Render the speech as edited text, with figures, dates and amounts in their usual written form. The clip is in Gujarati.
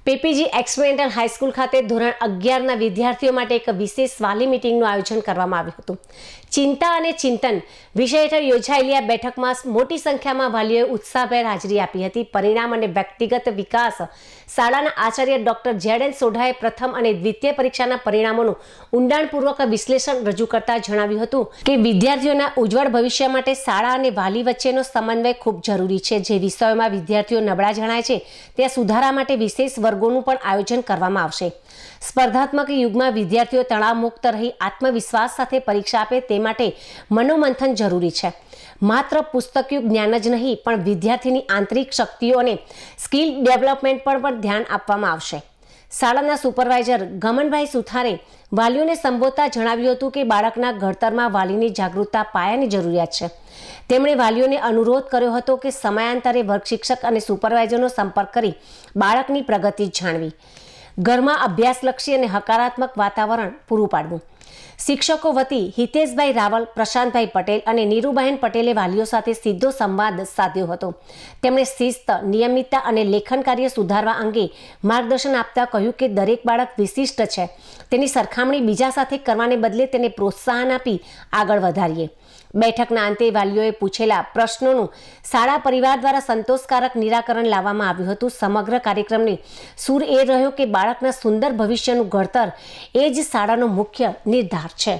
પીપીજી એક્સપેરિમેન્ટલ હાઈસ્કૂલ ખાતે ધોરણ 11ના વિદ્યાર્થીઓ માટે એક વિશેષ વાલી મીટિંગનું આયોજન કરવામાં આવ્યું હતું. ચિંતા અને ચિંતન વિષય હેઠળ યોજાયેલી આ બેઠકમાં મોટી સંખ્યામાં વાલીઓએ ઉત્સાહભેર હાજરી આપી હતી. પરિણામ અને વ્યક્તિગત વિકાસ શાળાના આચાર્ય ડોક્ટર જેડ.એન. સોઢાએ પ્રથમ અને દ્વિતીય પરીક્ષાના પરિણામોનું ઊંડાણપૂર્વક વિશ્લેષણ રજૂ કરતા જણાવ્યું હતું કે વિદ્યાર્થીઓના ઉજ્જવળ ભવિષ્ય માટે શાળા અને વાલી વચ્ચેનો સમન્વય ખૂબ જરૂરી છે. જે વિષયોમાં વિદ્યાર્થીઓ નબળા જણાય છે ત્યાં સુધારા માટે વિશેષ વર્ગોનું પણ આયોજન કરવામાં આવશે. સ્પર્ધાત્મક યુગમાં વિદ્યાર્થીઓ તણાવમુક્ત રહી આત્મવિશ્વાસ સાથે પરીક્ષા આપે તે માટે મનોમંથન જરૂરી છે. માત્ર પુસ્તકીય જ્ઞાન જ નહીં પણ વિદ્યાર્થીની આંતરિક શક્તિઓ અને સ્કિલ ડેવલપમેન્ટ પર પણ ધ્યાન આપવામાં આવશે. શાળાના સુપરવાઇઝર ગમનભાઈ સુથારે વાલીઓને સંબોધતા જણાવ્યું હતું કે બાળકના ઘડતરમાં વાલીની જાગૃતતા પાયાની જરૂરિયાત છે. તેમણે વાલીઓને અનુરોધ કર્યો હતો કે સમયાંતરે વર્ગ શિક્ષક અને સુપરવાઇઝરનો સંપર્ક કરી બાળકની પ્રગતિ જાણવી, ઘરમાં અભ્યાસલક્ષી અને હકારાત્મક વાતાવરણ પૂરું પાડવું. શિક્ષકો વતી હિતેશભાઈ રાવલ, પ્રશાંતભાઈ પટેલ અને નીરુબહેન પટેલે વાલીઓ સાથે સીધો સંવાદ સાધ્યો હતો. તેમણે શિસ્ત, નિયમિતતા અને લેખન કાર્ય સુધારવા અંગે માર્ગદર્શન આપતા કહ્યું કે દરેક બાળક વિશિષ્ટ છે. તેની સરખામણી બીજા સાથે કરવાને બદલે તેને પ્રોત્સાહન આપી આગળ વધારીએ. બેઠકના અંતે વાલીઓએ પૂછેલા પ્રશ્નોનું શાળા પરિવાર દ્વારા સંતોષકારક નિરાકરણ લાવવામાં આવ્યું હતું. સમગ્ર કાર્યક્રમની સૂર એ રહ્યો કે બાળકના સુંદર ભવિષ્યનું ઘડતર એ જ શાળાનો મુખ્ય નિર્ધાર છે.